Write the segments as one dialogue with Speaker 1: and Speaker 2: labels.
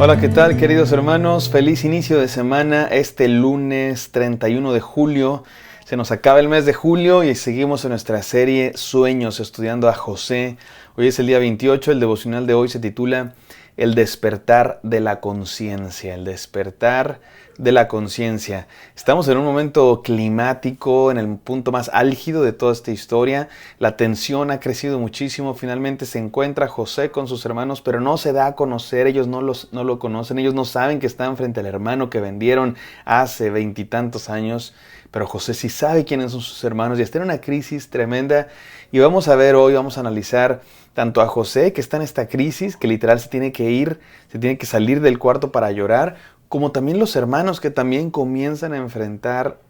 Speaker 1: Hola, ¿qué tal, queridos hermanos? Feliz inicio de semana, este lunes 31 de julio. Se nos acaba el mes de julio y seguimos en nuestra serie Sueños, estudiando a José. Hoy es el día 28, el devocional de hoy se titula El despertar de la conciencia, el despertar de la conciencia. Estamos en un momento climático, en el punto más álgido de toda esta historia. La tensión ha crecido muchísimo. Finalmente se encuentra José con sus hermanos, pero no se da a conocer. Ellos no lo conocen. Ellos no saben que están frente al hermano que vendieron hace veintitantos años. Pero José sí sabe quiénes son sus hermanos y está en una crisis tremenda. Y vamos a ver hoy, vamos a analizar tanto a José, que está en esta crisis, que literal se tiene que salir del cuarto para llorar, como también los hermanos que también comienzan a enfrentar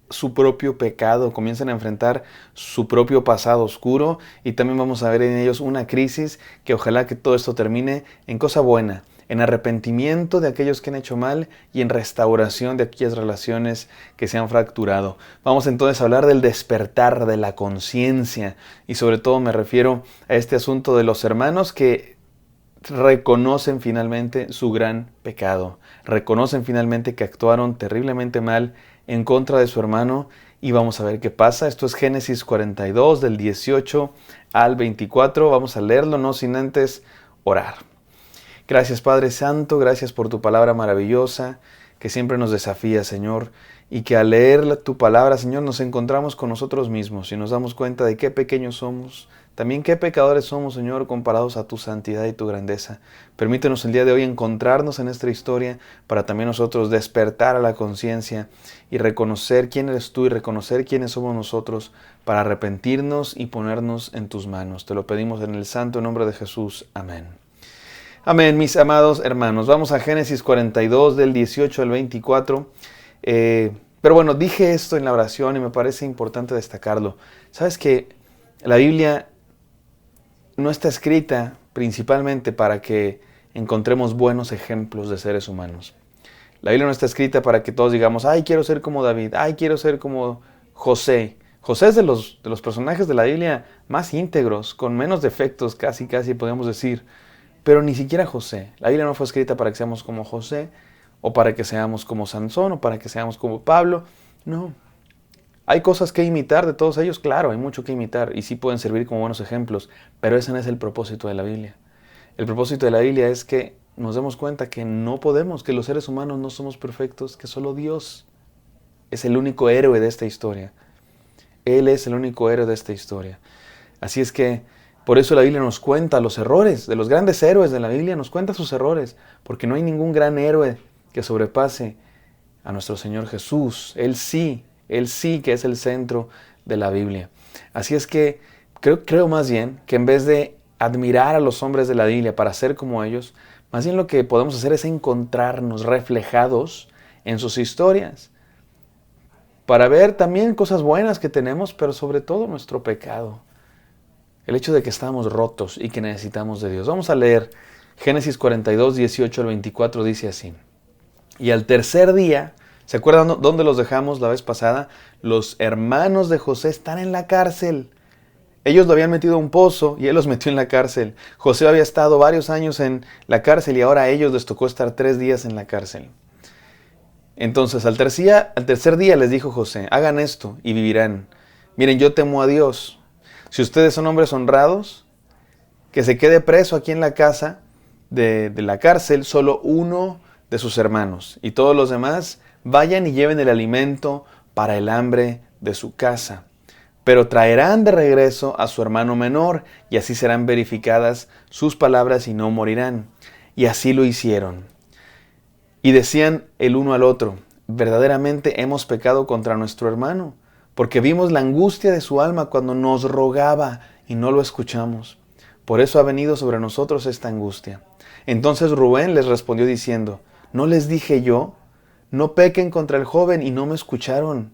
Speaker 1: su propio pecado, comienzan a enfrentar su propio pasado oscuro, y también vamos a ver en ellos una crisis que ojalá que todo esto termine en cosa buena, en arrepentimiento de aquellos que han hecho mal y en restauración de aquellas relaciones que se han fracturado. Vamos entonces a hablar del despertar de la conciencia, y sobre todo me refiero a este asunto de los hermanos que reconocen finalmente su gran pecado, reconocen finalmente que actuaron terriblemente mal en contra de su hermano, y vamos a ver qué pasa. Esto es Génesis 42 del 18 al 24, vamos a leerlo no sin antes orar. Gracias, Padre Santo, gracias por tu palabra maravillosa que siempre nos desafía, Señor, y que al leer tu palabra, Señor, nos encontramos con nosotros mismos y nos damos cuenta de qué pequeños somos, también qué pecadores somos, Señor, comparados a tu santidad y tu grandeza. Permítenos el día de hoy encontrarnos en esta historia para también nosotros despertar a la conciencia y reconocer quién eres tú y reconocer quiénes somos nosotros para arrepentirnos y ponernos en tus manos. Te lo pedimos en el santo nombre de Jesús. Amén. Amén, mis amados hermanos. Vamos a Génesis 42 del 18 al 24. Pero bueno, dije esto en la oración y me parece importante destacarlo. Sabes que la Biblia no está escrita principalmente para que encontremos buenos ejemplos de seres humanos. La Biblia no está escrita para que todos digamos, ay, quiero ser como David, ay, quiero ser como José. José es de los personajes de la Biblia más íntegros, con menos defectos, casi podemos decir. Pero ni siquiera José. La Biblia no fue escrita para que seamos como José, o para que seamos como Sansón, o para que seamos como Pablo. No. Hay cosas que imitar de todos ellos, claro, hay mucho que imitar, y sí pueden servir como buenos ejemplos, pero ese no es el propósito de la Biblia. El propósito de la Biblia es que nos demos cuenta que no podemos, que los seres humanos no somos perfectos, que solo Dios es el único héroe de esta historia. Él es el único héroe de esta historia. Así es que por eso la Biblia nos cuenta los errores de los grandes héroes de la Biblia, nos cuenta sus errores, porque no hay ningún gran héroe que sobrepase a nuestro Señor Jesús. Él sí que es el centro de la Biblia. Así es que creo más bien que en vez de admirar a los hombres de la Biblia para ser como ellos, más bien lo que podemos hacer es encontrarnos reflejados en sus historias, para ver también cosas buenas que tenemos, pero sobre todo nuestro pecado. El hecho de que estamos rotos y que necesitamos de Dios. Vamos a leer Génesis 42, 18 al 24, dice así. Y al tercer día, ¿se acuerdan dónde los dejamos la vez pasada? Los hermanos de José están en la cárcel. Ellos lo habían metido a un pozo y él los metió en la cárcel. José había estado varios años en la cárcel y ahora a ellos les tocó estar 3 días en la cárcel. Entonces al tercer día les dijo José, hagan esto y vivirán. Miren, yo temo a Dios. Si ustedes son hombres honrados, que se quede preso aquí en la casa de la cárcel solo uno de sus hermanos, y todos los demás vayan y lleven el alimento para el hambre de su casa. Pero traerán de regreso a su hermano menor, y así serán verificadas sus palabras y no morirán. Y así lo hicieron. Y decían el uno al otro, verdaderamente hemos pecado contra nuestro hermano, porque vimos la angustia de su alma cuando nos rogaba y no lo escuchamos. Por eso ha venido sobre nosotros esta angustia. Entonces Rubén les respondió diciendo, ¿no les dije yo? No pequen contra el joven y no me escucharon.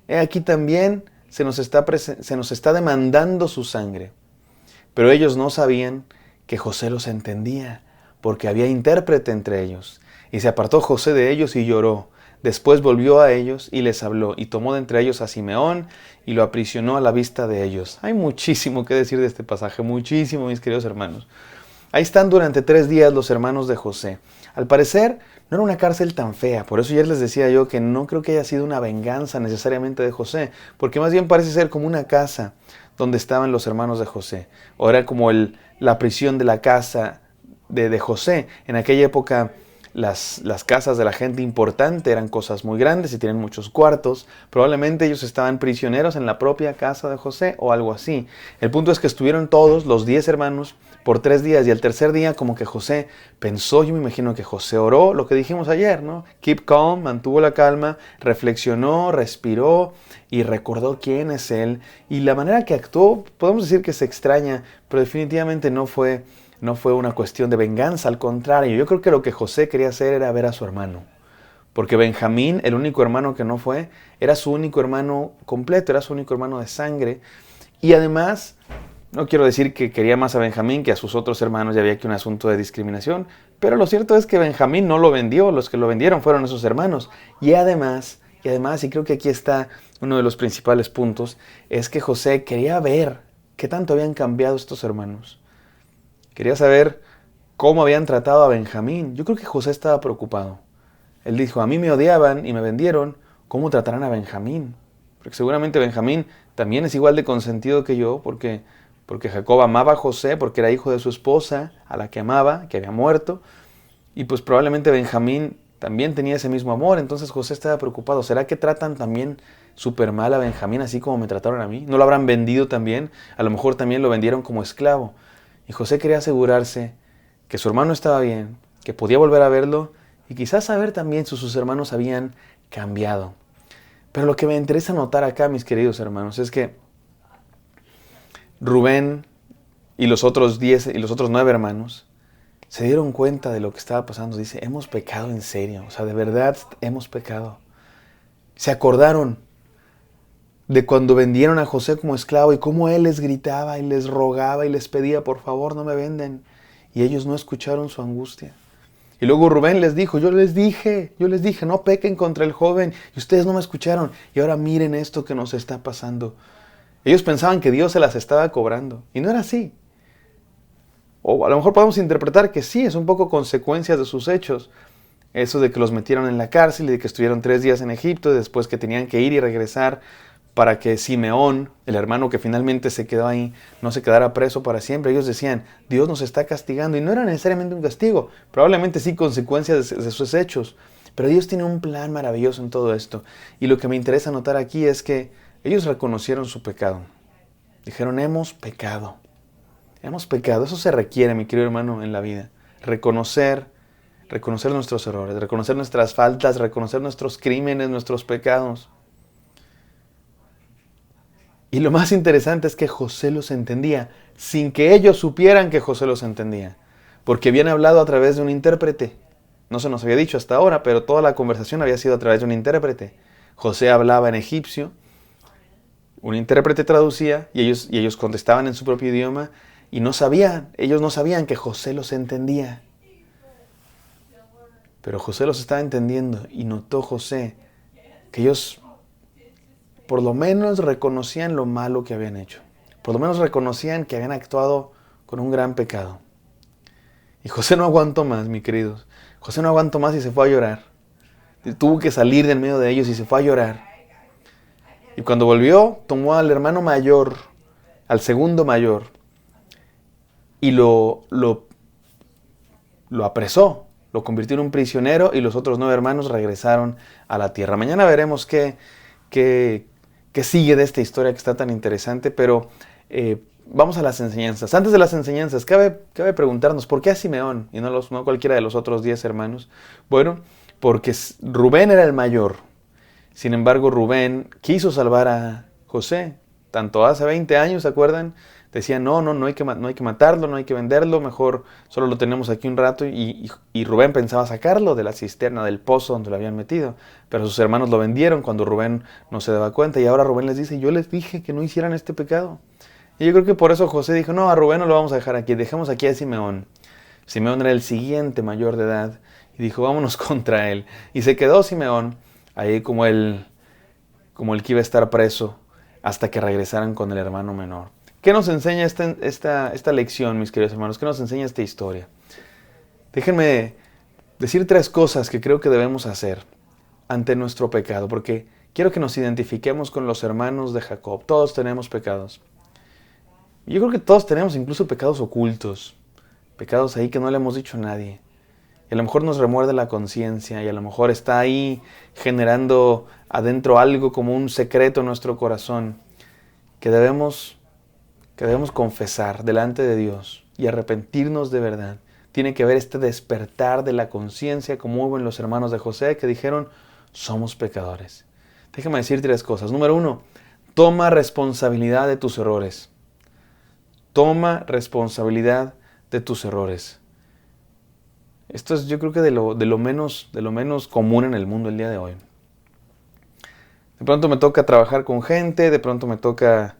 Speaker 1: He aquí también se nos está demandando su sangre. Pero ellos no sabían que José los entendía, porque había intérprete entre ellos. Y se apartó José de ellos y lloró. Después volvió a ellos y les habló, y tomó de entre ellos a Simeón y lo aprisionó a la vista de ellos. Hay muchísimo que decir de este pasaje, muchísimo, mis queridos hermanos. Ahí están durante 3 días los hermanos de José. Al parecer, no era una cárcel tan fea. Por eso ayer les decía yo que no creo que haya sido una venganza necesariamente de José, porque más bien parece ser como una casa donde estaban los hermanos de José. O era como la prisión de la casa de José. En aquella época las casas de la gente importante eran cosas muy grandes y tienen muchos cuartos. Probablemente ellos estaban prisioneros en la propia casa de José o algo así. El punto es que estuvieron todos, los 10 hermanos, por 3 días, y al tercer día como que José pensó, yo me imagino que José oró, lo que dijimos ayer, ¿no? Keep calm, mantuvo la calma, reflexionó, respiró y recordó quién es él. Y la manera que actuó, podemos decir que se extraña, pero definitivamente no fue una cuestión de venganza, al contrario. Yo creo que lo que José quería hacer era ver a su hermano. Porque Benjamín, el único hermano que no fue, era su único hermano completo, era su único hermano de sangre. Y además, no quiero decir que quería más a Benjamín que a sus otros hermanos, ya había aquí un asunto de discriminación, pero lo cierto es que Benjamín no lo vendió, los que lo vendieron fueron esos hermanos. Y además, y creo que aquí está uno de los principales puntos, es que José quería ver qué tanto habían cambiado estos hermanos. Quería saber cómo habían tratado a Benjamín. Yo creo que José estaba preocupado. Él dijo, a mí me odiaban y me vendieron, ¿cómo tratarán a Benjamín? Porque seguramente Benjamín también es igual de consentido que yo, porque Jacob amaba a José, porque era hijo de su esposa, a la que amaba, que había muerto. Y pues probablemente Benjamín también tenía ese mismo amor. Entonces José estaba preocupado. ¿Será que tratan también súper mal a Benjamín, así como me trataron a mí? ¿No lo habrán vendido también? A lo mejor también lo vendieron como esclavo. Y José quería asegurarse que su hermano estaba bien, que podía volver a verlo y quizás saber también si sus hermanos habían cambiado. Pero lo que me interesa notar acá, mis queridos hermanos, es que Rubén y los otros 10 y los otros 9 hermanos se dieron cuenta de lo que estaba pasando. Dice, hemos pecado en serio, o sea, de verdad hemos pecado. Se acordaron de cuando vendieron a José como esclavo y cómo él les gritaba y les rogaba y les pedía, por favor, no me venden. Y ellos no escucharon su angustia. Y luego Rubén les dijo, yo les dije, no pequen contra el joven. Y ustedes no me escucharon. Y ahora miren esto que nos está pasando. Ellos pensaban que Dios se las estaba cobrando. Y no era así. O a lo mejor podemos interpretar que sí, es un poco consecuencias de sus hechos. Eso de que los metieron en la cárcel y de que estuvieron 3 días en Egipto y después que tenían que ir y regresar para que Simeón, el hermano que finalmente se quedó ahí, no se quedara preso para siempre. Ellos decían, Dios nos está castigando. Y no era necesariamente un castigo, probablemente sí consecuencias de sus hechos. Pero Dios tiene un plan maravilloso en todo esto. Y lo que me interesa notar aquí es que ellos reconocieron su pecado. Dijeron, hemos pecado. Hemos pecado. Eso se requiere, mi querido hermano, en la vida. Reconocer nuestros errores, reconocer nuestras faltas, reconocer nuestros crímenes, nuestros pecados. Y lo más interesante es que José los entendía, sin que ellos supieran que José los entendía, porque habían hablado a través de un intérprete. No se nos había dicho hasta ahora, pero toda la conversación había sido a través de un intérprete. José hablaba en egipcio, un intérprete traducía y ellos contestaban en su propio idioma y ellos no sabían que José los entendía. Pero José los estaba entendiendo y notó José que ellos por lo menos reconocían lo malo que habían hecho. Por lo menos reconocían que habían actuado con un gran pecado. Y José no aguantó más, mis queridos. José no aguantó más y se fue a llorar. Tuvo que salir del medio de ellos y se fue a llorar. Y cuando volvió, tomó al hermano mayor, al segundo mayor, y lo apresó. Lo convirtió en un prisionero y los otros 9 hermanos regresaron a la tierra. Mañana veremos qué sigue de esta historia que está tan interesante, pero vamos a las enseñanzas. Antes de las enseñanzas, cabe preguntarnos, ¿por qué a Simeón y no cualquiera de los otros 10 hermanos? Bueno, porque Rubén era el mayor. Sin embargo, Rubén quiso salvar a José. Tanto hace 20 años, ¿se acuerdan? Decían, no hay que matarlo, no hay que venderlo, mejor solo lo tenemos aquí un rato. Y Rubén pensaba sacarlo de la cisterna, del pozo donde lo habían metido. Pero sus hermanos lo vendieron cuando Rubén no se daba cuenta. Y ahora Rubén les dice, yo les dije que no hicieran este pecado. Y yo creo que por eso José dijo, no, a Rubén no lo vamos a dejar aquí, dejemos aquí a Simeón. Simeón era el siguiente mayor de edad. Y dijo, vámonos contra él. Y se quedó Simeón ahí como el que iba a estar preso hasta que regresaran con el hermano menor. ¿Qué nos enseña esta lección, mis queridos hermanos? ¿Qué nos enseña esta historia? Déjenme decir 3 cosas que creo que debemos hacer ante nuestro pecado, porque quiero que nos identifiquemos con los hermanos de Jacob. Todos tenemos pecados. Yo creo que todos tenemos incluso pecados ocultos, pecados ahí que no le hemos dicho a nadie. Y a lo mejor nos remuerde la conciencia y a lo mejor está ahí generando adentro algo como un secreto en nuestro corazón que debemos confesar delante de Dios y arrepentirnos de verdad. Tiene que ver este despertar de la conciencia como hubo en los hermanos de José que dijeron, somos pecadores. Déjame decir 3 cosas. Número 1, toma responsabilidad de tus errores. Toma responsabilidad de tus errores. Esto es, yo creo que de lo menos común en el mundo el día de hoy. De pronto me toca trabajar con gente, de pronto me toca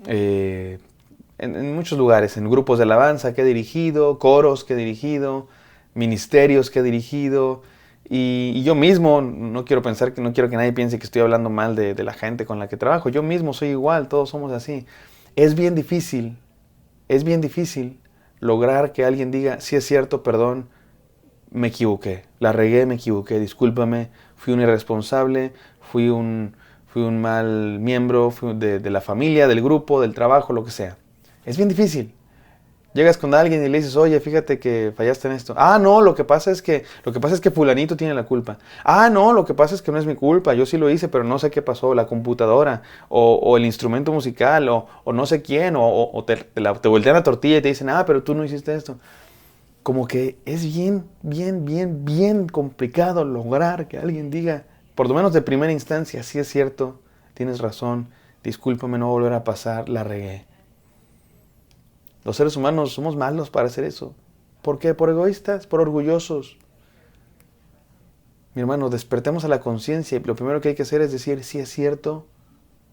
Speaker 1: en muchos lugares, en grupos de alabanza que he dirigido, coros que he dirigido, ministerios que he dirigido, y yo mismo, no quiero que nadie piense que estoy hablando mal de la gente con la que trabajo, yo mismo soy igual, todos somos así. Es bien difícil lograr que alguien diga, sí es cierto, perdón, me equivoqué, la regué, me equivoqué, discúlpame, fui un irresponsable, fui un mal miembro de la familia, del grupo, del trabajo, lo que sea. Es bien difícil. Llegas con alguien y le dices, oye, fíjate que fallaste en esto. Ah, no, lo que pasa es que fulanito tiene la culpa. Ah, no, lo que pasa es que no es mi culpa, yo sí lo hice, pero no sé qué pasó, la computadora, o el instrumento musical, o no sé quién, o te voltean la tortilla y te dicen, pero tú no hiciste esto. Como que es bien complicado lograr que alguien diga, por lo menos de primera instancia, sí es cierto, tienes razón, discúlpame, no volverá a pasar, la regué. Los seres humanos somos malos para hacer eso. ¿Por qué? Por egoístas, por orgullosos. Mi hermano, despertemos a la conciencia y lo primero que hay que hacer es decir, sí es cierto,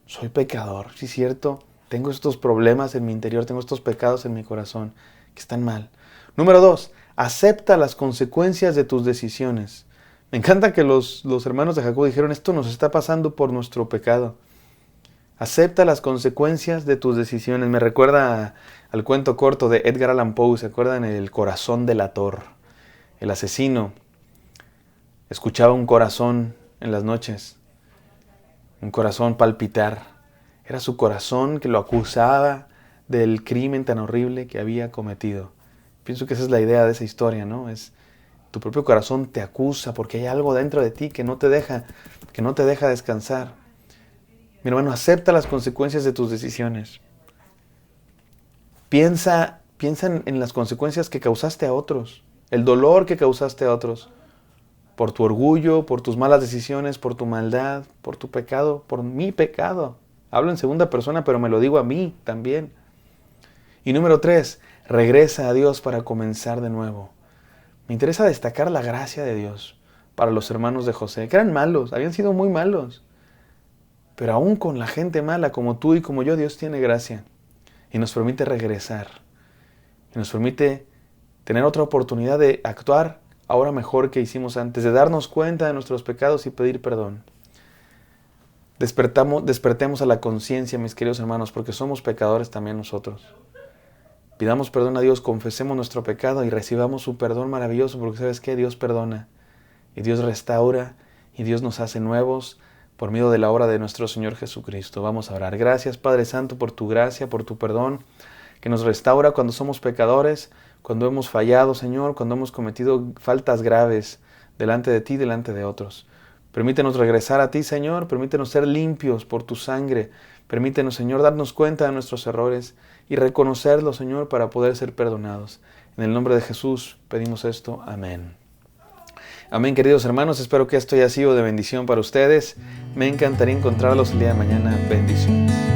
Speaker 1: soy pecador, sí es cierto, tengo estos problemas en mi interior, tengo estos pecados en mi corazón que están mal. Número 2, acepta las consecuencias de tus decisiones. Me encanta que los hermanos de Jacob dijeron, esto nos está pasando por nuestro pecado. Acepta las consecuencias de tus decisiones. Me recuerda al cuento corto de Edgar Allan Poe, ¿se acuerdan? El corazón delator. El asesino escuchaba un corazón en las noches, un corazón palpitar. Era su corazón que lo acusaba del crimen tan horrible que había cometido. Pienso que esa es la idea de esa historia, ¿no? Es tu propio corazón te acusa porque hay algo dentro de ti que no te deja descansar. Mi hermano, acepta las consecuencias de tus decisiones. Piensa en las consecuencias que causaste a otros, el dolor que causaste a otros, por tu orgullo, por tus malas decisiones, por tu maldad, por tu pecado, por mi pecado. Hablo en segunda persona, pero me lo digo a mí también. Y número 3, regresa a Dios para comenzar de nuevo. Me interesa destacar la gracia de Dios para los hermanos de José, que eran malos, habían sido muy malos. Pero aún con la gente mala como tú y como yo, Dios tiene gracia y nos permite regresar. Y nos permite tener otra oportunidad de actuar ahora mejor que hicimos antes, de darnos cuenta de nuestros pecados y pedir perdón. Despertemos a la conciencia, mis queridos hermanos, porque somos pecadores también nosotros. Pidamos perdón a Dios, confesemos nuestro pecado y recibamos su perdón maravilloso, porque ¿sabes qué? Dios perdona y Dios restaura y Dios nos hace nuevos por medio de la obra de nuestro Señor Jesucristo. Vamos a orar. Gracias, Padre Santo, por tu gracia, por tu perdón, que nos restaura cuando somos pecadores, cuando hemos fallado, Señor, cuando hemos cometido faltas graves delante de ti, delante de otros. Permítenos regresar a ti, Señor, permítenos ser limpios por tu sangre. Permítenos, Señor, darnos cuenta de nuestros errores y reconocerlos, Señor, para poder ser perdonados. En el nombre de Jesús pedimos esto. Amén. Amén, queridos hermanos. Espero que esto haya sido de bendición para ustedes. Me encantaría encontrarlos el día de mañana. Bendiciones.